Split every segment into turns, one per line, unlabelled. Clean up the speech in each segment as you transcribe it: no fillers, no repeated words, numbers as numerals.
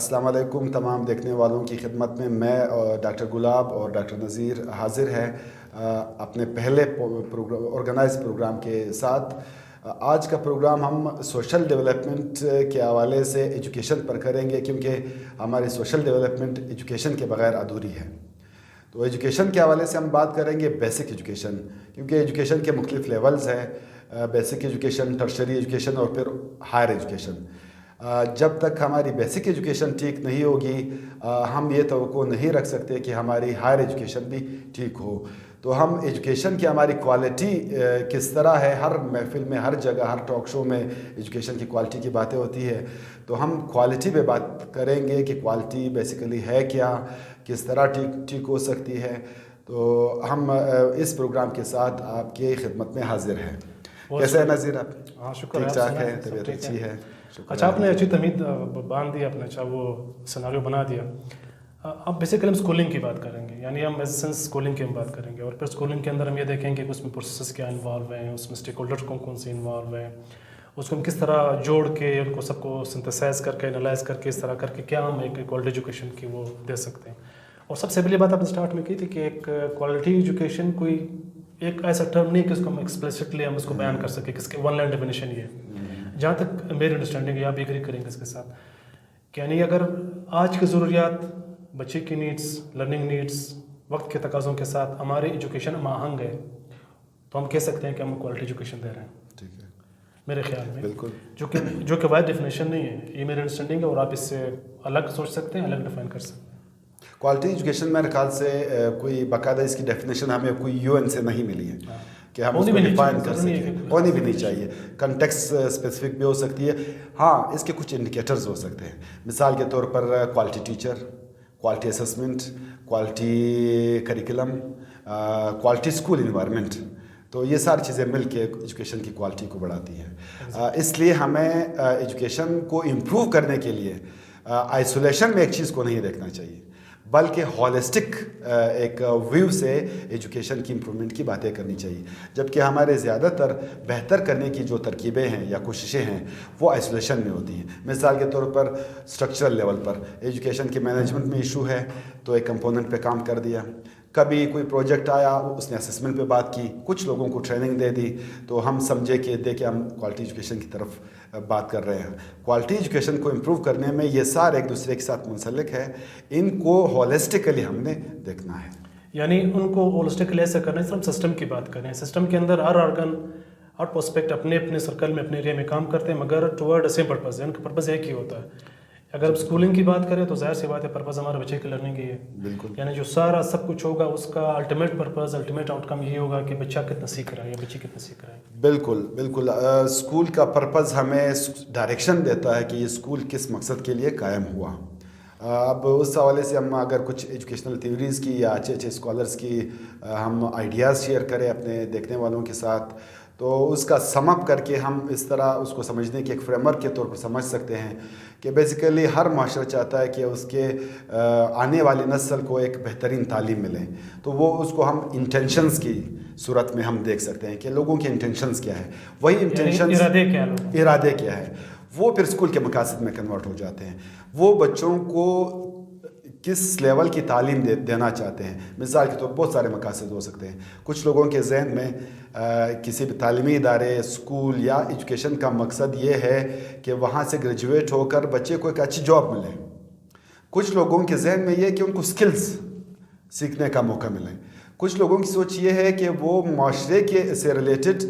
السلام علیکم تمام دیکھنے والوں کی خدمت میں اور ڈاکٹر گلاب اور ڈاکٹر نذیر حاضر ہیں اپنے پہلے آرگنائز پروگرام کے ساتھ۔ آج کا پروگرام ہم سوشل ڈیولپمنٹ کے حوالے سے ایجوکیشن پر کریں گے، کیونکہ ہماری سوشل ڈیولپمنٹ ایجوکیشن کے بغیر ادھوری ہے۔ تو ایجوکیشن کے حوالے سے ہم بات کریں گے بیسک ایجوکیشن، کیونکہ ایجوکیشن کے مختلف لیولز ہیں، بیسک ایجوکیشن، ٹرشری ایجوکیشن اور پھر ہائر ایجوکیشن۔ جب تک ہماری بیسک ایجوکیشن ٹھیک نہیں ہوگی ہم یہ توقع نہیں رکھ سکتے کہ ہماری ہائر ایجوکیشن بھی ٹھیک ہو۔ تو ہم ایجوکیشن کی ہماری کوالٹی کس طرح ہے، ہر محفل میں، ہر جگہ، ہر ٹاک شو میں ایجوکیشن کی کوالٹی کی باتیں ہوتی ہے، تو ہم کوالٹی پہ بات کریں گے کہ کوالٹی بیسیکلی ہے کیا، کس طرح ٹھیک ہو سکتی ہے۔ تو ہم اس پروگرام کے ساتھ آپ کی خدمت میں حاضر ہیں۔ کیسے ہیں نذیر آپ؟
ہاں شکر
ٹھیک ٹھاک ہے، طبیعت اچھی ہے؟
اچھا، آپ نے اچھی تمید باندھ دی، اپنے اچھا وہ سیناریو بنا دیا۔ اب بیسیکلی ہم اسکولنگ کی بات کریں گے، یعنی ہم ایز سینس اسکولنگ کی ہم بات کریں گے، اور پھر اسکولنگ کے اندر ہم یہ دیکھیں گے کہ اس میں پروسیسز کیا انوالو ہیں، اس میں اسٹیک ہولڈرز کون سے انوالو ہیں، اس کو ہم کس طرح جوڑ کے ان کو سب کو سنتھسائز کر کے انالائز کر کے اس طرح کر کے کیا ہم ایک کوالٹی ایجوکیشن کی وہ دے سکتے ہیں۔ اور سب سے پہلی بات آپ نے اسٹارٹ میں کی تھی کہ ایک کوالٹی ایجوکیشن کوئی ایک ایسا ٹرم نہیں کہ اس کو ہم ایکسپلیسٹلی ہم اس کو بیان کر سکیں کہ اس کے ون لائن ڈیفینیشن یہ ہے۔ جہاں تک میری انڈرسٹینڈنگ ہے، آپ بھی ایگری کریں گے اس کے ساتھ، کہ یعنی اگر آج کی ضروریات، بچے کی نیڈس، لرننگ نیڈس، وقت کے تقاضوں کے ساتھ ہماری ایجوکیشن ہم آہنگ ہے، تو ہم کہہ سکتے ہیں کہ ہم کوالٹی ایجوکیشن دے رہے ہیں۔
ٹھیک ہے،
میرے خیال میں
بالکل،
جو کہ وائڈ ڈیفینیشن نہیں ہے، یہ میری انڈرسٹینڈنگ ہے، اور آپ اس سے الگ سوچ سکتے ہیں، الگ ڈیفائن کر سکتے ہیں۔
کوالٹی ایجوکیشن میرے خیال سے کوئی باقاعدہ اس کی ڈیفینیشن ہمیں کوئی UN سے نہیں ملی ہے کہ ہم اس کو ڈیفائن کر سکیں، ہونی بھی نہیں چاہیے، کنٹیکسٹ اسپیسیفک بھی ہو سکتی ہے۔ ہاں، اس کے کچھ انڈیکیٹرز ہو سکتے ہیں، مثال کے طور پر quality teacher, quality assessment, quality curriculum, quality school environment, تو یہ ساری چیزیں مل کے ایجوکیشن کی کوالٹی کو بڑھاتی ہیں۔ اس لیے ہمیں ایجوکیشن کو امپروو کرنے کے لیے آئسولیشن میں ایک چیز کو نہیں دیکھنا چاہیے، بلکہ ہالسٹک ایک ویو سے ایجوکیشن کی امپرومنٹ کی باتیں کرنی چاہیے، جبکہ ہمارے زیادہ تر بہتر کرنے کی جو ترکیبیں ہیں یا کوششیں ہیں وہ آئسولیشن میں ہوتی ہیں۔ مثال کے طور پر اسٹرکچرل لیول پر ایجوکیشن کے مینجمنٹ میں ایشو ہے تو ایک کمپوننٹ پہ کام کر دیا، کبھی کوئی پروجیکٹ آیا اس نے اسسمنٹ پہ بات کی، کچھ لوگوں کو ٹریننگ دے دی، تو ہم سمجھے کہ دیکھیں ہم کوالٹی ایجوکیشن کی طرف بات کر رہے ہیں۔ کوالٹی ایجوکیشن کو امپروو کرنے میں یہ سارے ایک دوسرے کے ساتھ منسلک ہے، ان کو ہولسٹکلی ہم نے دیکھنا ہے۔
یعنی ان کو ہولسٹکلی ایسا کرنا ہے، ہم سسٹم کی بات کریں، سسٹم کے اندر ہر آرگن، ہر پروسپیکٹ اپنے اپنے سرکل میں، اپنے ایریا میں کام کرتے ہیں، مگر ٹورڈ سیم پرپز ہے، ان کا پرپز ایک ہی ہوتا ہے۔ اگر ہم اسکولنگ کی بات کریں تو ظاہر سی بات ہے پرپز ہمارے بچے کی لرننگ ہی ہے،
بالکل،
یعنی جو سارا سب کچھ ہوگا اس کا الٹیمیٹ پرپز، الٹیمیٹ آؤٹ کم یہی ہوگا کہ بچہ کتنا سیکھ رہا ہے یا بچی کتنا سیکھ رہا ہے۔
بالکل بالکل، اسکول کا پرپز ہمیں ڈائریکشن دیتا ہے کہ یہ اسکول کس مقصد کے لیے قائم ہوا۔ اب اس حوالے سے ہم اگر کچھ ایجوکیشنل تھیوریز کی یا اچھے اسکالرس کی ہم آئیڈیاز شیئر کریں اپنے دیکھنے والوں کے ساتھ، تو اس کا سم اپ کر کے ہم اس طرح اس کو سمجھنے کے ایک فریم ورک کے طور پر سمجھ سکتے ہیں کہ بیسیکلی ہر معاشرہ چاہتا ہے کہ اس کے آنے والی نسل کو ایک بہترین تعلیم ملے، تو وہ اس کو ہم انٹینشنز کی صورت میں ہم دیکھ سکتے ہیں کہ لوگوں کے انٹینشنز کیا ہے، وہی انٹینشنز، ارادے کیا ہے، وہ پھر اسکول کے مقاصد میں کنورٹ ہو جاتے ہیں۔ وہ بچوں کو کس لیول کی تعلیم دینا چاہتے ہیں، مثال کے طور پر بہت سارے مقاصد ہو سکتے ہیں۔ کچھ لوگوں کے ذہن میں کسی بھی تعلیمی ادارے، اسکول یا ایجوکیشن کا مقصد یہ ہے کہ وہاں سے گریجویٹ ہو کر بچے کو ایک اچھی جاب ملے۔ کچھ لوگوں کے ذہن میں یہ کہ ان کو سکلز سیکھنے کا موقع ملے۔ کچھ لوگوں کی سوچ یہ ہے کہ وہ معاشرے کے سے ریلیٹڈ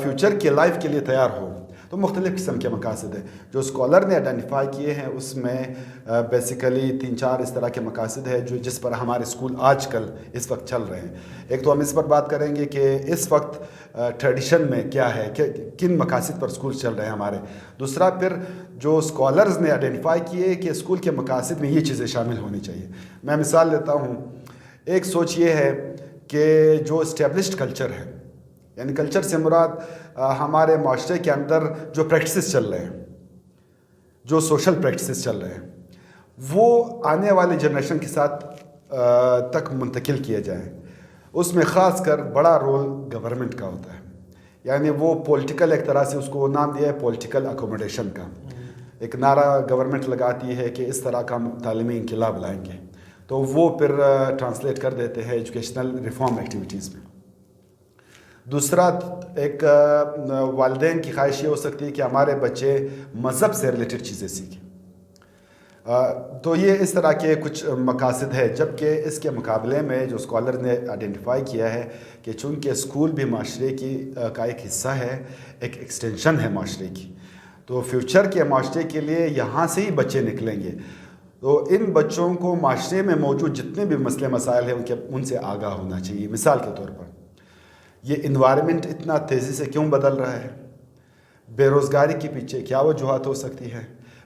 فیوچر کے لائف کے لیے تیار ہو۔ تو مختلف قسم کے مقاصد ہیں جو اسکالر نے آئیڈینٹیفائی کیے ہیں، اس میں بیسیکلی 3-4 اس طرح کے مقاصد ہیں جس پر ہمارے اسکول آج کل اس وقت چل رہے ہیں۔ ایک تو ہم اس پر بات کریں گے کہ اس وقت ٹریڈیشن میں کیا ہے، کہ کن مقاصد پر اسکول چل رہے ہیں ہمارے۔ دوسرا پھر جو اسکالرز نے آئیڈینٹیفائی کیے کہ اسکول کے مقاصد میں یہ چیزیں شامل ہونی چاہیے۔ میں مثال لیتا ہوں، ایک سوچ یہ ہے کہ جو اسٹیبلشڈ کلچر ہے، یعنی کلچر سے مراد ہمارے معاشرے کے اندر جو پریکٹسز چل رہے ہیں، جو سوشل پریکٹسز چل رہے ہیں، وہ آنے والی جنریشن کے ساتھ تک منتقل کیے جائیں۔ اس میں خاص کر بڑا رول گورنمنٹ کا ہوتا ہے، یعنی وہ پولیٹیکل، ایک طرح سے اس کو نام دیا ہے پولیٹیکل اکوموڈیشن کا۔ ایک نعرہ گورنمنٹ لگاتی ہے کہ اس طرح کا ہم تعلیمی انقلاب لائیں گے، تو وہ پھر ٹرانسلیٹ کر دیتے ہیں ایجوکیشنل ریفارم ایکٹیویٹیز میں۔ دوسرا، ایک والدین کی خواہش یہ ہو سکتی ہے کہ ہمارے بچے مذہب سے ریلیٹڈ چیزیں سیکھیں، تو یہ اس طرح کے کچھ مقاصد ہے، جبکہ اس کے مقابلے میں جو اسکالر نے آئیڈینٹیفائی کیا ہے کہ چونکہ اسکول بھی معاشرے کا ایک حصہ ہے، ایک ایکسٹینشن ہے معاشرے کی، تو فیوچر کے معاشرے کے لیے یہاں سے ہی بچے نکلیں گے، تو ان بچوں کو معاشرے میں موجود جتنے بھی مسئلے مسائل ہیں ان سے آگاہ ہونا چاہیے۔ مثال کے طور پر یہ انوائرمنٹ اتنا تیزی سے کیوں بدل رہا ہے، بے روزگاری کے پیچھے کیا وجوہات ہو سکتی ہے،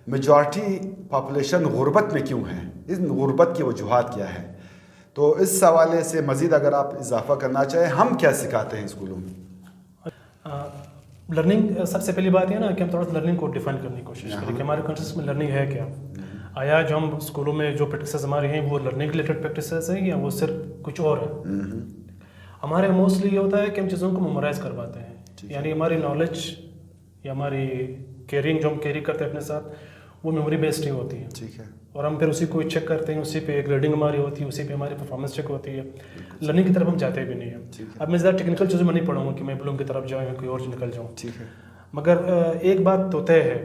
میجورٹی پاپولیشن غربت میں کیوں ہے، اس غربت کی وجوہات کیا ہے، تو اس حوالے سے مزید اگر آپ اضافہ کرنا چاہیں، ہم کیا سکھاتے ہیں اسکولوں میں؟
لرننگ، سب سے پہلی بات یہ نا کہ ہم تھوڑا سا لرننگ کو ڈیفائن کرنے کی کوشش کریں کہ ہمارے کنٹیکسٹ میں لرننگ ہے کیا، آیا جو ہم اسکولوں میں جو پریکٹسز ہماری ہیں وہ لرننگ ریلیٹڈ پریکٹسز ہیں یا وہ صرف کچھ اور ہیں۔ ہمارے موسٹلی یہ ہوتا ہے کہ ہم چیزوں کو میمورائز کرواتے ہیں، یعنی ہماری نالج یا ہماری کیئرنگ جو ہم کیری کرتے ہیں اپنے ساتھ وہ میموری بیسڈ ہی ہوتی ہے،
ٹھیک ہے، اور
ہم پھر اسی کو چیک کرتے ہیں، اسی پہ گریڈنگ ہماری ہوتی ہے، اسی پہ ہماری پرفارمنس چیک ہوتی ہے، لرننگ کی طرف ہم جاتے بھی نہیں ہیں۔ اب میں زیادہ ٹیکنیکل چیزوں میں نہیں پڑھوں گا کہ میں بلوم کی طرف جاؤں یا کوئی اور نکل جاؤں،
ٹھیک ہے،
مگر ایک بات تو طے ہے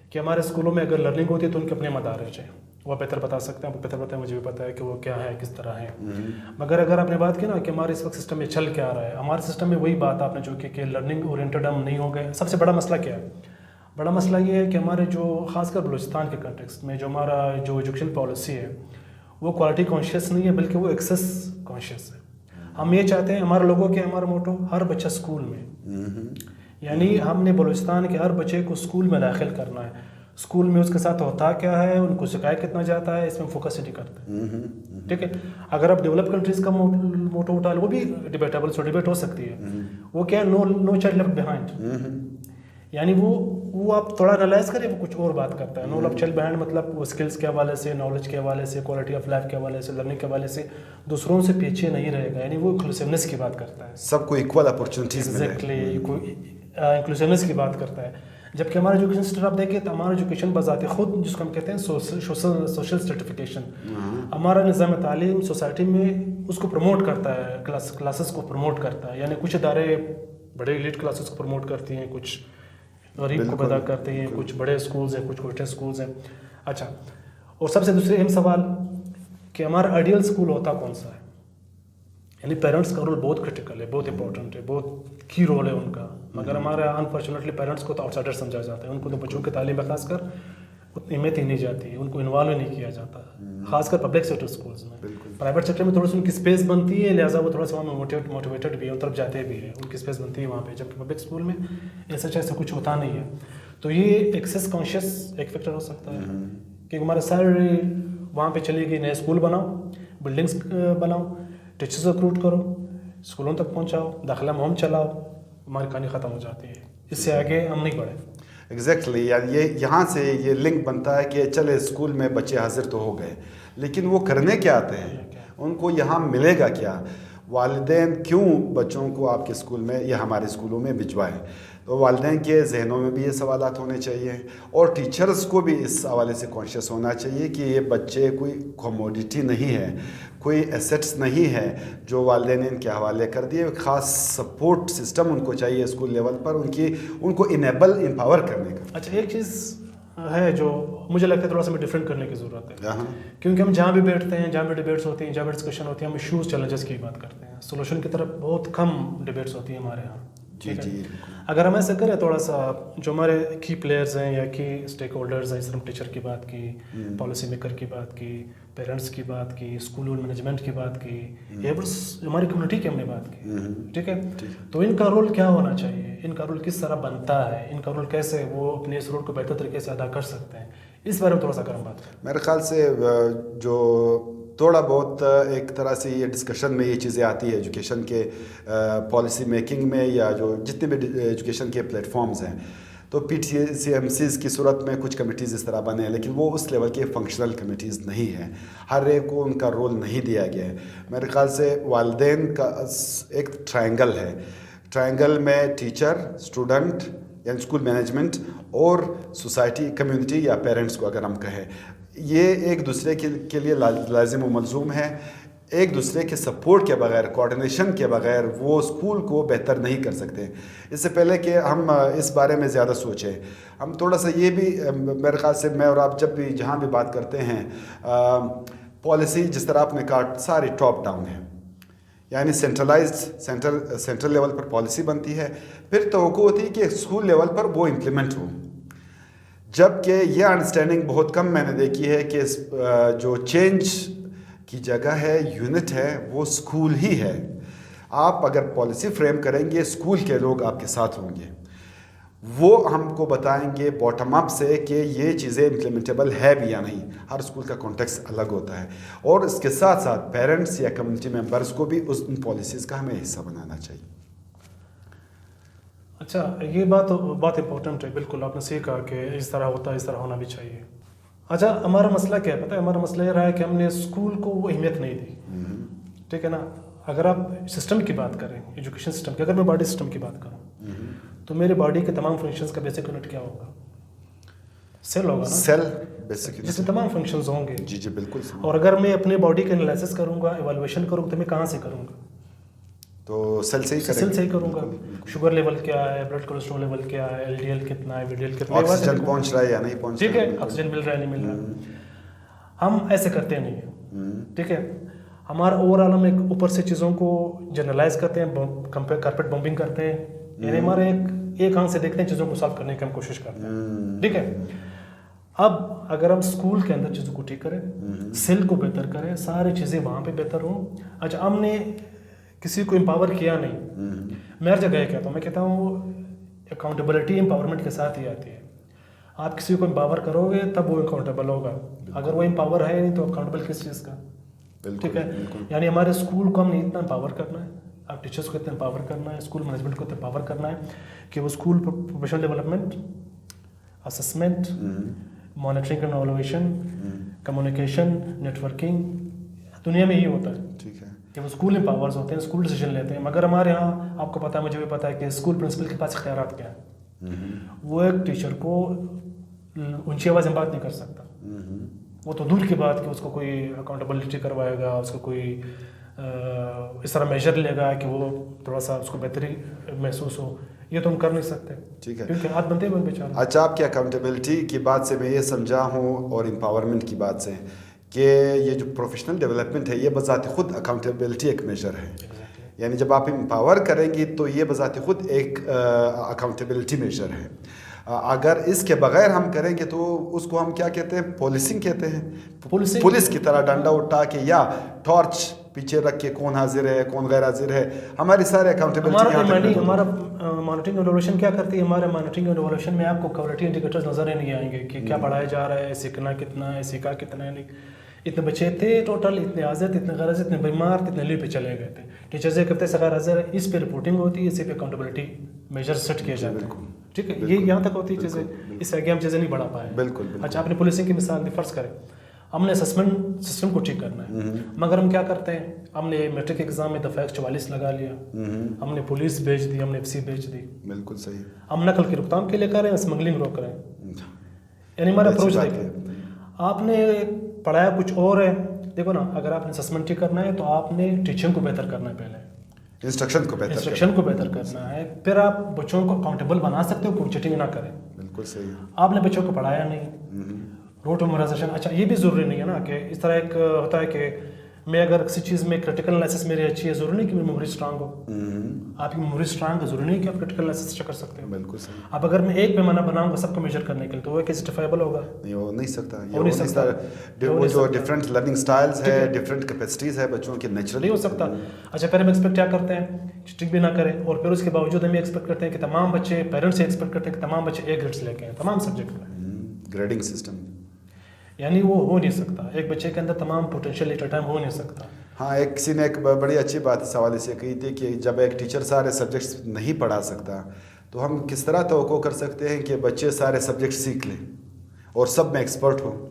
کہ ہمارے اسکولوں میں اگر لرننگ ہوتی ہے تو ان کے اپنے مدارج ہیں، وہ بہتر بتا سکتے ہیں، وہ بہتر بتائیں، مجھے بھی پتا ہے کہ وہ کیا ہے، کس طرح ہے۔ مگر اگر آپ نے بات کی نا کہ ہمارے اس وقت سسٹم میں چل کیا رہا ہے، ہمارے سسٹم میں وہی بات آپ نے جو کہ لرننگ اورینٹڈ ہم نہیں ہو گئے۔ سب سے بڑا مسئلہ کیا ہے؟ بڑا مسئلہ یہ ہے کہ ہمارے جو خاص کر بلوچستان کے کنٹیکسٹ میں جو ہمارا جو ایجوکیشن پالیسی ہے وہ کوالٹی کانشیس نہیں ہے، بلکہ وہ ایکسیس کانشیس ہے۔ ہم یہ چاہتے ہیں، ہمارے لوگوں کے ہمارا موٹو ہر بچہ اسکول میں، یعنی ہم نے بلوچستان کے ہر بچے کو اسکول میں داخل کرنا ہے، اسکول میں اس کے ساتھ ہوتا کیا ہے، ان کو سکھایا کتنا جاتا ہے، اس میں فوکس ہی نہیں کرتے، ٹھیک ہے۔ اگر آپ ڈیولپ کنٹریز کا موٹو اٹھا لو، وہ بھی ڈیبیٹیبل، سو ڈیبیٹ ہو سکتی ہے، وہ کیا ہے، نو چائلڈ لیفٹ بیہائنڈ، یعنی وہ آپ تھوڑا ریلائز کریں، وہ کچھ اور بات کرتا ہے۔ نو لیفٹ چائلڈ بیہائنڈ مطلب وہ اسکلس کے حوالے سے، نالج کے حوالے سے، کوالٹی آف لائف کے حوالے سے، لرننگ کے حوالے سے دوسروں سے پیچھے نہیں رہے گا، یعنی وہ انکلوسیونیس کی بات کرتا ہے،
سب کو ایکول اپرچونٹیز ملے،
ایگزیکٹلی انکلوسیونیس کی بات کرتا ہے۔ جبکہ ہمارا ایجوکیشن سسٹم آپ دیکھیں تو ہمارا ایجوکیشن بذات خود جس کو ہم کہتے ہیں سوشل سرٹیفکیشن، ہمارا نظام تعلیم سوسائٹی میں اس کو پروموٹ کرتا ہے، کلاسز کو پروموٹ کرتا ہے، یعنی کچھ ادارے بڑے ایلیٹ کلاسز کو پروموٹ کرتی ہیں، کچھ غریب کو پیدا کرتے ہیں، کچھ بڑے اسکولز ہیں، کچھ چھوٹے اسکولز ہیں۔ اچھا، اور سب سے دوسرے اہم سوال کہ ہمارا آئیڈیل اسکول ہوتا کون سا ہے، یعنی پیرنٹس کا رول بہت کرٹیکل ہے، بہت امپورٹنٹ ہے، بہت کی رول ہے ان کا، مگر ہمارے انفارچونیٹلی پیرنٹس کو تو آؤٹ سائڈر سمجھا جاتا ہے، ان کو تو بچوں کی تعلیم میں خاص کر اتنی اہمیت ہی نہیں جاتی ہے، ان کو انوالو نہیں کیا جاتا، خاص کر پبلک سیکٹر اسکولز میں۔ پرائیویٹ سیکٹر میں تھوڑی سی ان کی اسپیس بنتی ہے، لہٰذا وہ تھوڑا سا وہاں موٹیویٹڈ بھی ہے، ان طرف جاتے بھی ہیں، ان کی اسپیس بنتی ہے وہاں پہ، جبکہ پبلک اسکول میں ایسا کچھ ہوتا نہیں ہے۔ تو یہ ایکسیس کانشیس ایک فیکٹر ہو سکتا ہے کہ ہمارے سارے وہاں پہ چلی گئی، نئے اسکول بناؤ، بلڈنگس بناؤ، ٹیچرز ریکروٹ کرو، اسکولوں تک پہنچاؤ، داخلہ مہم چلاؤ، ہماری کہانی ختم ہو جاتی ہے، اس سے آگے ہم نہیں بڑھے۔
ایگزیکٹلی، یعنی یہاں سے یہ لنک بنتا ہے کہ چلے اسکول میں بچے حاضر تو ہو گئے، لیکن وہ کرنے کیا آتے ہیں، ان کو یہاں ملے گا کیا، والدین کیوں بچوں کو آپ کے اسکول میں یا ہمارے اسکولوں میں بھجوائیں، تو والدین کے ذہنوں میں بھی یہ سوالات ہونے چاہیے، اور ٹیچرز کو بھی اس حوالے سے کانشیس ہونا چاہیے کہ یہ بچے کوئی کوموڈیٹی نہیں ہے، کوئی ایسیٹس نہیں ہے جو والدین نے ان کے حوالے کر دیے، خاص سپورٹ سسٹم ان کو چاہیے اسکول لیول پر ان کو امپاور کرنے کا۔
اچھا، ایک چیز ہے جو مجھے لگتا ہے تھوڑا سا ہمیں ڈفرینٹ کرنے کی ضرورت ہے، کیونکہ ہم جہاں بھی بیٹھتے ہیں، جہاں بھی ڈبیٹس ہوتی ہیں، جہاں بھی ڈسکشن ہوتی ہے، ہم ایشوز چیلنجز کی بات کرتے ہیں، سولوشن کی طرف بہت کم ڈبیٹس ہوتی ہیں ہمارے یہاں۔
جی،
اگر ہم ایسا کریں تھوڑا سا جو ہمارے کی پلیئرز ہیں یا کی اسٹیک ہولڈرز ہیں، اس طرح ہم ٹیچر کی بات کی، پالیسی میکر کی بات کی، پیرنٹس کی بات کی، اسکول مینجمنٹ کی بات کی، ایورس ہماری کمیونٹی کی ہم نے بات کی، ٹھیک ہے، تو ان کا رول کیا ہونا چاہیے، ان کا رول کس طرح بنتا ہے، ان کا رول کیسے وہ اپنے اس رول کو بہتر طریقے سے ادا کر سکتے ہیں، اس بارے میں تھوڑا سا اگر ہم بات کریں۔
میرے خیال سے جو تھوڑا بہت ایک طرح سے یہ ڈسکشن میں یہ چیزیں آتی ہے ایجوکیشن کے پالیسی میکنگ میں، یا جو جتنے بھی ایجوکیشن کے پلیٹ فارمز ہیں، تو پی ٹی سی ایم سیز کی صورت میں کچھ کمیٹیز اس طرح بنے ہیں، لیکن وہ اس لیول کے فنکشنل کمیٹیز نہیں ہیں، ہر ایک کو ان کا رول نہیں دیا گیا ہے۔ میرے خیال سے والدین کا ایک ٹرائنگل ہے، ٹرائنگل میں ٹیچر، اسٹوڈنٹ یعنی اسکول مینجمنٹ اور سوسائٹی کمیونٹی یا پیرنٹس کو اگر ہم کہیں, یہ ایک دوسرے کے لیے لازم و ملزوم ہے. ایک دوسرے کے سپورٹ کے بغیر, کوارڈینیشن کے بغیر وہ اسکول کو بہتر نہیں کر سکتے. اس سے پہلے کہ ہم اس بارے میں زیادہ سوچیں, ہم تھوڑا سا یہ بھی میرے خیال سے میں اور آپ جب بھی جہاں بھی بات کرتے ہیں, پالیسی جس طرح آپ نے کہا ساری ٹاپ ڈاؤن ہے, یعنی سینٹرل لیول پر پالیسی بنتی ہے, پھر توقع ہوتی ہے کہ اسکول لیول پر وہ امپلیمنٹ ہو. جبکہ یہ انڈرسٹینڈنگ بہت کم میں نے دیکھی ہے کہ جو چینج کی جگہ ہے, یونٹ ہے, وہ اسکول ہی ہے. آپ اگر پالیسی فریم کریں گے, اسکول کے لوگ آپ کے ساتھ ہوں گے, وہ ہم کو بتائیں گے باٹم اپ سے کہ یہ چیزیں امپلیمنٹیبل ہے بھی یا نہیں. ہر اسکول کا کانٹیکس الگ ہوتا ہے, اور اس کے ساتھ ساتھ پیرنٹس یا کمیونٹی ممبرس کو بھی ان پالیسیز کا ہمیں حصہ بنانا چاہیے.
اچھا, یہ بات امپورٹنٹ ہے, بالکل آپ نے صحیح کہا کہ اس طرح ہوتا ہے, اس طرح ہونا بھی چاہیے. اچھا, ہمارا مسئلہ کیا ہے پتہ ہے؟ ہمارا مسئلہ یہ رہا ہے کہ ہم نے اسکول کو وہ اہمیت نہیں دی. ٹھیک ہے نا. اگر آپ سسٹم کی بات کریں, ایجوکیشن سسٹم کی, اگر میں باڈی سسٹم کی بات کروں تو میرے باڈی کے تمام فنکشنز کا بیسک یونٹ کیا ہوگا؟ سیل ہوگا نا.
سیل بیسک
جس میں تمام فنکشنز ہوں گے.
جی بالکل.
اور اگر میں اپنے باڈی کا انالیسس کروں گا, ایویلویشن کروں گا, تو میں کہاں سے کروں گا؟
تو سیل سے ہی
کروں گا. شوگر لیول کیا ہے, بلڈ کولیسٹرول لیول کیا ہے, ایل ڈی ایل کتنا ہے, وی ڈی ایل کتنا ہے,
آکسیجن پہنچ رہا ہے یا نہیں پہنچ رہا ہے.
ٹھیک ہے, آکسیجن مل رہا ہے نہیں مل رہا. ہم ایسے کرتے نہیں ہیں. ٹھیک ہے, ہمارا اوور آل ہم ایک اوپر سے چیزوں کو جنرلائز کرتے ہیں, کارپیٹ بمبنگ کرتے ہیں, یعنی ہمارے ایک آنکھ سے دیکھتے ہیں, چیزوں کو سالو کرنے کی ہم کوشش کرتے ہیں. ٹھیک ہے. اب اگر ہم اسکول کے اندر چیزوں کو ٹھیک کریں, سیل کو بہتر کریں, ساری چیزیں وہاں پہ بہتر ہوں. اچھا, ہم نے کسی کو امپاور کیا نہیں. میں ہر جگہ یہ کہتا ہوں, میں کہتا ہوں اکاؤنٹیبلٹی امپاورمنٹ کے ساتھ ہی آتی ہے. آپ کسی کو امپاور کرو گے تب وہ اکاؤنٹیبل ہوگا. اگر وہ امپاور ہے نہیں تو اکاؤنٹیبل کس چیز کا؟ ٹھیک ہے. یعنی ہمارے اسکول کو ہم نے اتنا امپاور کرنا ہے, آپ ٹیچرس کو اتنا امپاور کرنا ہے, اسکول مینجمنٹ کو اتنا امپاور کرنا ہے کہ وہ school professional development, assessment, monitoring and evaluation, communication, networking, دنیا میں یہی ہوتا ہے.
ٹھیک ہے
کہ وہ اسکول امپاورز ہوتے ہیں, اسکول ڈیسیجن لیتے ہیں. مگر ہمارے یہاں آپ کو پتہ ہے, مجھے بھی پتہ ہے کہ اسکول پرنسپل کے پاس اختیارات کیا ہیں. وہ ایک ٹیچر کو اونچی آواز میں بات نہیں کر سکتا. وہ تو دور کی بات کہ اس کو کوئی اکاؤنٹیبلٹی کروائے گا, اس کو کوئی اس طرح میجر لے گا کہ وہ تھوڑا سا اس کو بہتری محسوس ہو. یہ تو ہم کر نہیں سکتے. ٹھیک ہے, کیونکہ ہاتھ بنتے ہیں بیچارے.
اچھا, آپ کی اکاؤنٹیبلٹی کی بات سے میں یہ سمجھا ہوں اور امپاورمنٹ کی بات سے کہ یہ جو پروفیشنل ڈیولپمنٹ ہے یہ بذات خود اکاؤنٹیبلٹی ایک میجر ہے. یعنی جب آپ امپاور کریں گی تو یہ بذات خود ایک اکاؤنٹیبلٹی میجر ہے. اگر اس کے بغیر ہم کریں گے تو اس کو ہم کیا کہتے ہیں؟ پولیسنگ کہتے ہیں. پولیس کی طرح ڈنڈا اٹھا کے یا ٹارچ پیچھے رکھ کے کون حاضر ہے کون غیر حاضر ہے. ہماری سارے اکاؤنٹیبلٹی.
ہمارا مانیٹرنگ اینڈ ایوالویشن کیا کرتی ہے؟ ہمارے مانیٹرنگ اینڈ ایوالویشن میں آپ کو کوالٹی انڈیکیٹرز نظر ہی نہیں آئیں گے کہ کیا پڑھایا جا رہا ہے, سیکھنا کتنا ہے, سیکھا کتنا ہے نہیں. اتنے بچے تھے ٹوٹل, اتنے حاضر, اتنے غیر حاضر, اتنے بیمار, اتنے لیو پہ چلے گئے تھے. ٹیچرز یہ کہتے ہیں غیر حاضر ہے, اس پہ رپورٹنگ ہوتی ہے, اسی پہ اکاؤنٹیبلٹی میجر سیٹ کیا جاتا ہے. ٹھیک ہے, یہ یہاں تک ہوتی ہے چیزیں. اس سے آگے ہم چیزیں نہیں بڑھا پائے.
بالکل.
اچھا, آپ نے پولیسنگ کی مثال دی. فرض کریں ہم نے اسسمنٹ سسٹم کو ٹھیک کرنا ہے, مگر ہم کیا کرتے ہیں, ہم نے میٹرک ایگزام میں دفعہ 44 لگا لیا, ہم نے پولیس بھیج دی, ہم نے FC بھیج دی.
بالکل صحیح.
ہم نقل کی روک تھام کے لیے کر رہے ہیں, اسمگلنگ روک رہے ہیں. یعنی ہمارا اپروچ دیکھیں, آپ نے پڑھایا کچھ اور ہے. دیکھو نا, اگر آپ نے اسسمنٹ ٹھیک کرنا ہے تو آپ نے ٹیچنگ کو بہتر کرنا ہے, پہلے انسٹرکشن کو بہتر کرنا ہے, پھر آپ بچوں کو اکاؤنٹیبل بنا سکتے ہو, کوئی چیٹنگ نہ کریں.
بالکل صحیح.
آپ نے بچوں کو پڑھایا نہیں, روٹ میمورائزیشن. اچھا, یہ بھی ضروری نہیں ہے نا کہ اس طرح ایک ہوتا ہے کہ میں اگر کسی چیز میں کریٹیکل انالیسس میری اچھی ہے, ضروری نہیں کہ میری میموری اسٹرانگ ہو. آپ کی میموری اسٹرانگ ہے, ضروری نہیں کہ آپ کریٹیکل انالیسس اچھا کر سکتے ہو.
بالکل صحیح.
اب اگر میں ایک پیمانہ بناؤں گا سب کو میجر کرنے کے لیے تو وہ ایک جسٹیفائبل ہوگا
نہیں, ہو نہیں سکتا. وہ جو ڈفرینٹ لرننگ سٹائلز ہے, ڈفرینٹ کیپیسٹیز ہے بچوں کے, نیچرل نہیں
ہو سکتا. اچھا, پہلے ہم ایکسپیکٹ کیا کرتے ہیں, چیٹنگ بھی نہ کریں, اور پھر اس کے باوجود ہم یہ ایکسپیکٹ کرتے ہیں کہ تمام بچے, پیرنٹس سے ایکسپیکٹ کرتے ہیں کہ تمام بچے A گریڈس لے کے آئیں تمام سبجیکٹ میں.
گریڈنگ سسٹم,
یعنی وہ ہو نہیں سکتا. ایک بچے کے اندر تمام پوٹینشیل ایٹ اے ٹائم ہو نہیں سکتا.
ہاں, ایک کسی نے ایک بڑی اچھی بات اس حوالے سے کہی تھی کہ جب ایک ٹیچر سارے سبجیکٹس نہیں پڑھا سکتا تو ہم کس طرح توقع کر سکتے ہیں کہ بچے سارے سبجیکٹ سیکھ لیں اور سب میں ایکسپرٹ ہوں,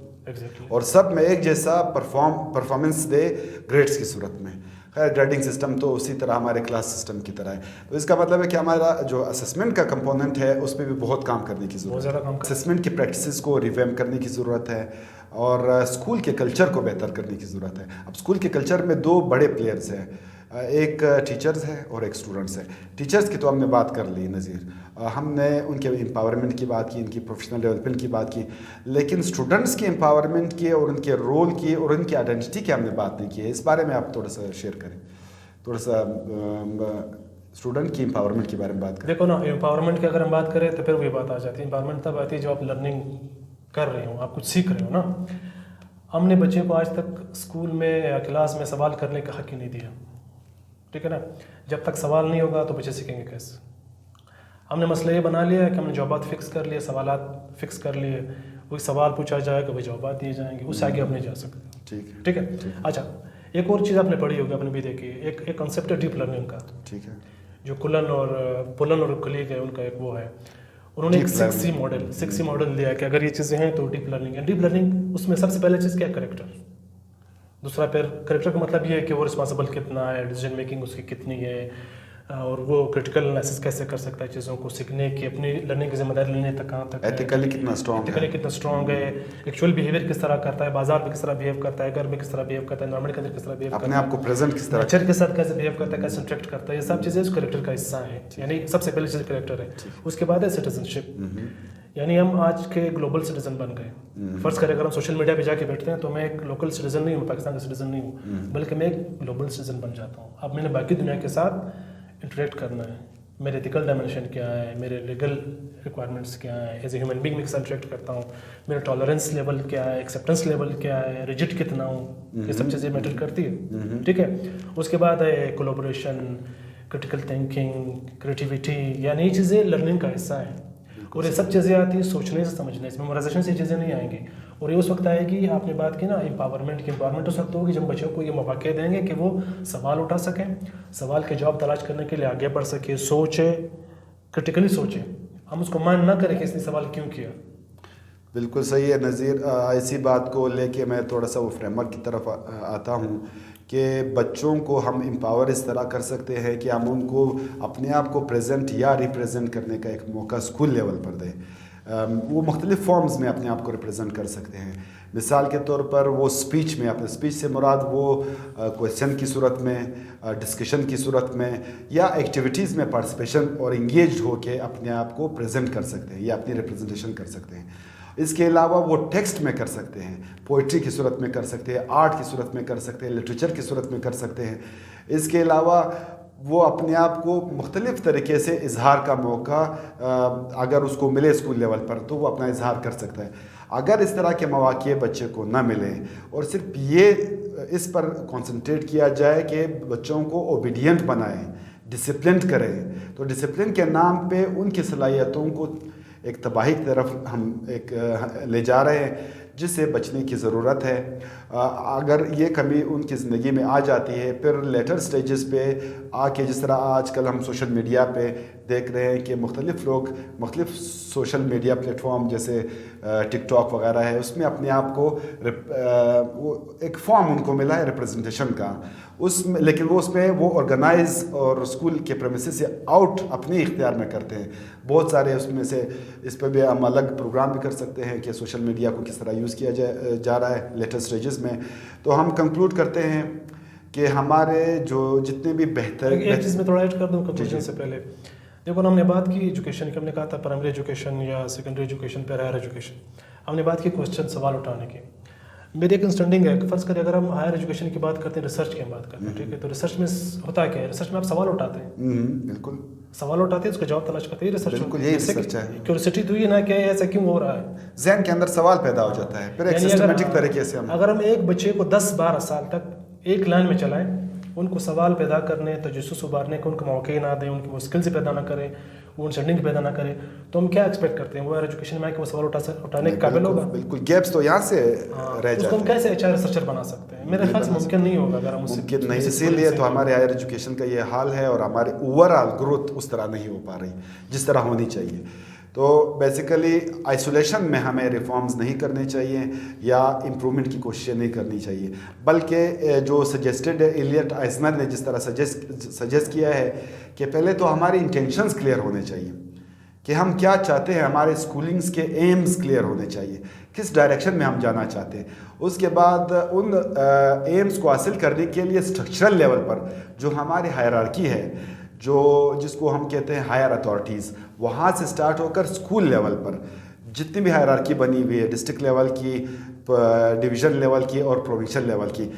اور سب میں ایک جیسا پرفارمنس دے گریڈس کی صورت میں. خیر گریڈنگ سسٹم تو اسی طرح ہمارے کلاس سسٹم کی طرح ہے. تو اس کا مطلب ہے کہ ہمارا جو اسسمنٹ کا کمپوننٹ ہے اس پہ بھی بہت کام کرنے کی ضرورت ہے. اسسمنٹ کی پریکٹسز کو ریویم کرنے کی ضرورت ہے اور اسکول کے کلچر کو بہتر کرنے کی ضرورت ہے. اب اسکول کے کلچر میں دو بڑے پلیئرز ہیں, ایک ٹیچرز ہے اور ایک اسٹوڈنٹس ہے. ٹیچرز کی تو ہم نے بات کر لی نذیر, ہم نے ان کے امپاورمنٹ کی بات کی, ان کی پروفیشنل ڈیولپمنٹ کی بات کی, لیکن اسٹوڈنٹس کے امپاورمنٹ کی اور ان کے رول کی اور ان کی آئیڈینٹی کی ہم نے بات نہیں کی ہے. اس بارے میں آپ تھوڑا سا شیئر کریں, تھوڑا سا اسٹوڈنٹ کی امپاورمنٹ کے بارے میں بات کریں.
دیکھو نا, امپاورمنٹ کی اگر ہم بات کریں تو پھر وہی بات آ جاتی ہے. امپاورمنٹ تب آتی ہے جب آپ لرننگ کر رہے ہوں, آپ کچھ سیکھ رہے ہو نا. ہم نے بچے کو آج تک اسکول میں یا کلاس میں سوال کرنے کا حق ہی نہیں دیا, ٹھیک ہے نا. جب تک سوال نہیں ہوگا تو بچے سیکھیں گے کیسے؟ ہم نے مسئلہ یہ بنا لیا ہے کہ ہم نے جوابات فکس کر لیے, سوالات فکس کر لیے, وہی سوال پوچھا جائے گا وہی جوابات دیے جائیں گے, اس سے آگے آپ نہیں جا سکتے. ٹھیک ہے. اچھا, ایک اور چیز آپ نے پڑھی ہوگی, آپ نے بھی دیکھی, ایک کنسیپٹ ہے ڈیپ لرننگ کا.
ٹھیک ہے.
جو پلن اور کلیگ ہے, ان کا ایک وہ ہے, انہوں نے ایک 6C ماڈل دیا کہ اگر یہ چیزیں ہیں تو ڈیپ لرننگ ہے. ڈیپ لرننگ اس میں سب سے پہلے چیز کیا ہے؟ کریکٹر. دوسرا پھر کریکٹر کا مطلب یہ ہے کہ وہ رسپانسبل کتنا ہے, ڈیسیجن میکنگ اس کی کتنی ہے, اور وہ کرٹیکل انالیسس کیسے کر سکتا ہے چیزوں کو سیکھنے کی, اپنی لرننگ کی ذمہ داری لینے تک کہاں تک,
ایتھیکلی کتنا اسٹرانگ
ہے, ایکچوئل بیہیویئر کس طرح کرتا ہے, بازار میں کس طرح بہیو کرتا ہے, گھر میں کس طرح بہیو کرتا ہے, انوائرمنٹ کے اندر کس طرح بہیو کرتا ہے,
اپنے آپ کو پریزنٹ کس طرح,
نیچر کے ساتھ کیسے بہیو کرتا ہے, کیسے انٹریکٹ کرتا ہے, یہ سب چیزیں اس کریکٹر کا حصہ ہیں. یعنی سب سے پہلے چیز کریکٹر ہے. اس کے بعد ہے سٹیزن شپ. یعنی ہم آج کے گلوبل سٹیزن بن گئے. فرض کریں اگر ہم سوشل میڈیا پہ جا کے بیٹھتے ہیں تو میں ایک لوکل سٹیزن نہیں ہوں, پاکستان کا سٹیزن نہیں ہوں, بلکہ میں ایک گلوبل سٹیزن بن جاتا ہوں. اب میں نے باقی دنیا کے ساتھ انٹریکٹ کرنا ہے. میرے ایتھیکل ڈائمینشن کیا ہے, میرے لیگل ریکوائرمنٹس کیا ہیں, ایز اے ہیومن بینگ میں انٹریکٹ کرتا ہوں, میرا ٹالرنس لیول کیا ہے, ایکسیپٹنس لیول کیا ہے, ریجٹ کتنا ہوں, یہ سب چیزیں میٹر کرتی ہے. ٹھیک ہے. اس کے بعد ہے کولیبوریشن, کرٹیکل تھنکنگ, کریٹیوٹی, یعنی یہ چیزیں لرننگ کا حصہ ہیں. اور یہ سب چیزیں آتی ہیں سوچنے سے, سمجھنے سے. میمورائزیشن سے یہ چیزیں نہیں آئیں گی. اور یہ اس وقت آئے گی, آپ نے بات کی نا امپاورمنٹ کی, امپاورمنٹ اس وقت ہوگی جب بچوں کو یہ مواقع دیں گے کہ وہ سوال اٹھا سکیں, سوال کے جواب تلاش کرنے کے لیے آگے بڑھ سکے, سوچے, کرٹیکلی سوچے. ہم اس کو مان نہ کریں کہ اس نے سوال کیوں کیا.
بالکل صحیح ہے نذیر. ایسی بات کو لے کے میں تھوڑا سا وہ فریم ورک کی طرف آتا ہوں کہ بچوں کو ہم امپاور اس طرح کر سکتے ہیں کہ ہم ان کو اپنے آپ کو پریزنٹ یا ریپریزنٹ کرنے کا ایک موقع اسکول لیول پر دیں. وہ مختلف فارمز میں اپنے آپ کو ریپریزنٹ کر سکتے ہیں. مثال کے طور پر وہ اسپیچ میں, اپنے اسپیچ سے مراد وہ کویشچن کی صورت میں, ڈسکشن کی صورت میں, یا ایکٹیویٹیز میں پارٹیسپیشن اور انگیجڈ ہو کے اپنے آپ کو پریزنٹ کر سکتے ہیں یا اپنی ریپریزنٹیشن کر سکتے ہیں. اس کے علاوہ وہ ٹیکسٹ میں کر سکتے ہیں, پوئٹری کی صورت میں کر سکتے ہیں, آرٹ کی صورت میں کر سکتے ہیں, لٹریچر کی صورت میں کر سکتے ہیں. اس کے علاوہ وہ اپنے آپ کو مختلف طریقے سے اظہار کا موقع اگر اس کو ملے اسکول لیول پر تو وہ اپنا اظہار کر سکتا ہے. اگر اس طرح کے مواقع بچے کو نہ ملیں اور صرف یہ اس پر کنسنٹریٹ کیا جائے کہ بچوں کو اوبیڈینٹ بنائیں, ڈسپلنڈ کریں, تو ڈسپلن کے نام پہ ان کی صلاحیتوں کو ایک تباہی کی طرف ہم ایک لے جا رہے ہیں, جس سے بچنے کی ضرورت ہے. اگر یہ کمی ان کی زندگی میں آ جاتی ہے, پھر لیٹر سٹیجز پہ آ کے, جس طرح آج کل ہم سوشل میڈیا پہ دیکھ رہے ہیں کہ مختلف لوگ مختلف سوشل میڈیا پلیٹ فارم جیسے ٹک ٹاک وغیرہ ہے, اس میں اپنے آپ کو ایک فارم ان کو ملا ہے ریپریزنٹیشن کا, اس میں, لیکن وہ اس میں وہ آرگنائز اور اسکول کے پریمیسز سے آؤٹ اپنے اختیار میں کرتے ہیں. بہت سارے اس میں سے, اس پہ بھی ہم الگ پروگرام بھی کر سکتے ہیں کہ سوشل میڈیا کو کس طرح یوز کیا جا رہا ہے لیٹر سٹیجز میں. تو ہم کنکلوڈ کرتے ہیں کہ ہمارے جو جتنے بھی بہتر,
ایک چیز میں تھوڑا ایڈ کر دوں کنکلوژن سے پہلے. دیکھو نا, ہم نے بات کی ایجوکیشن کی, ہم نے کہا تھا پرائمری ایجوکیشن یا سیکنڈری ایجوکیشن پہ ہائر ایجوکیشن. ہم نے بات کی کوشچن سوال اٹھانے کی. میری ایک انسٹینڈنگ ہے کہ فرض کریں اگر ہم ہائر ایجوکیشن کی بات کرتے ہیں, ریسرچ کی ہم بات کرتے ہیں, ٹھیک ہے, تو ریسرچ میں ہوتا کیا ہے؟ ریسرچ میں آپ سوال اٹھاتے ہیں,
بالکل
سوال اٹھاتے ہیں, اس کا جواب تلاش کرتے ہیں. ریسرچ
بالکل یہی ریسرچ ہے.
کیوریوسٹی تو یہ نا کہ ایسا کیوں ہو رہا ہے,
ذہن کے اندر سوال پیدا ہو جاتا ہے. پھر ایک سسٹمیٹک طریقے سے
اگر ہم ایک بچے کو 10-12 سال تک ایک لائن میں چلائیں, ان کو سوال پیدا کرنے, تجسس ابھارنے کے ان کو موقع نہ دیں, ان کی وہ اسکلز پیدا نہ کریں, وہ انڈرسٹینڈنگ پیدا نہ کرے, تو ہم کیا ایکسپیکٹ کرتے ہیں وہ ہائر ایجوکیشن میں کہ وہ سوال اٹھانے کے قابل ہوگا؟
بالکل گیپس تو یہاں سے رہ جاتے ہیں.
اس کو ہم کیسے ایچ آر ریسرچر بنا سکتے ہیں؟ میرے خیال سے ممکن نہیں ہوگا اگر ہم
ممکن نہیں. اسی لیے تو ہمارے ہائر ایجوکیشن کا یہ حال ہے اور ہماری اوور آل گروتھ اس طرح نہیں ہو پا رہی جس طرح ہونی چاہیے. تو بیسیکلی آئسولیشن میں ہمیں ریفارمز نہیں کرنے چاہیے یا امپرومنٹ کی کوششیں نہیں کرنی چاہیے، بلکہ جو سجیسٹڈ ایلیٹ آئزنر نے جس طرح سجیسٹ کیا ہے کہ پہلے تو ہماری انٹینشنز کلیئر ہونے چاہیے کہ ہم کیا چاہتے ہیں، ہمارے اسکولنگز کے ایمز کلیئر ہونے چاہیے، کس ڈائریکشن میں ہم جانا چاہتے ہیں. اس کے بعد ان ایمز کو حاصل کرنے کے لیے اسٹرکچرل لیول پر جو ہماری ہائرارکی ہے، جس کو ہم کہتے ہیں ہائر اتھارٹیز، وہاں سے سٹارٹ ہو کر اسکول لیول پر جتنی بھی ہائرارکی بنی ہوئی ہے، ڈسٹرکٹ لیول کی، ڈویژن لیول کی اور پروونشل لیول کی،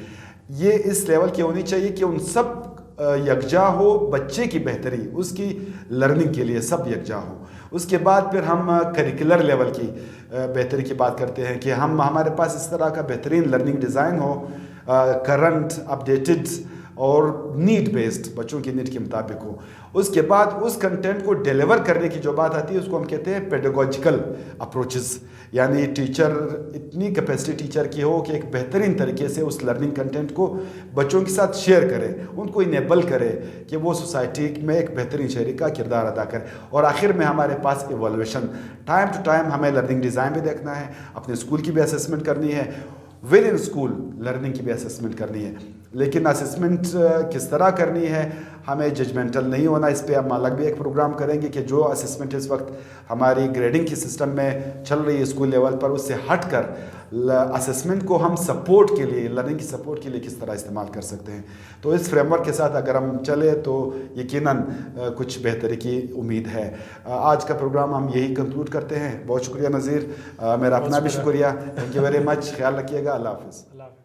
یہ اس لیول کی ہونی چاہیے کہ ان سب یکجا ہو، بچے کی بہتری، اس کی لرننگ کے لیے سب یکجا ہو. اس کے بعد پھر ہم کریکولر لیول کی بہتری کی بات کرتے ہیں کہ ہمارے پاس اس طرح کا بہترین لرننگ ڈیزائن ہو، کرنٹ، اپڈیٹڈ اور نیڈ بیسڈ، بچوں کی نیڈ کے مطابق ہو. اس کے بعد اس کنٹینٹ کو ڈیلیور کرنے کی جو بات آتی ہے اس کو ہم کہتے ہیں پیڈاگوجیکل اپروچز، یعنی ٹیچر اتنی کیپیسٹی ٹیچر کی ہو کہ ایک بہترین طریقے سے اس لرننگ کنٹینٹ کو بچوں کے ساتھ شیئر کرے، ان کو انیبل کرے کہ وہ سوسائٹی میں ایک بہترین شہری کا کردار ادا کرے. اور آخر میں ہمارے پاس ایوالویشن، ٹائم ٹو ٹائم ہمیں لرننگ ڈیزائن بھی دیکھنا ہے، اپنے اسکول کی بھی اسیسمنٹ کرنی ہے، ود ان اسکول لرننگ کی بھی اسیسمنٹ کرنی ہے. لیکن اسیسمنٹ کس طرح کرنی ہے، ہمیں ججمنٹل نہیں ہونا. اس پہ ہم الگ بھی ایک پروگرام کریں گے کہ جو اسیسمنٹ اس وقت ہماری گریڈنگ کی سسٹم میں چل رہی ہے اسکول لیول پر، اس سے ہٹ کر اسیسمنٹ کو ہم سپورٹ کے لیے، لرننگ کی سپورٹ کے لیے کس طرح استعمال کر سکتے ہیں. تو اس فریم ورک کے ساتھ اگر ہم چلے تو یقیناً کچھ بہتری کی امید ہے. آج کا پروگرام ہم یہی کنکلوڈ کرتے ہیں. بہت شکریہ نذیر، میرا اپنا بھی شکریہ. Thank you very much. خیال رکھیے گا. اللہ حافظ.
اللہ حافظ.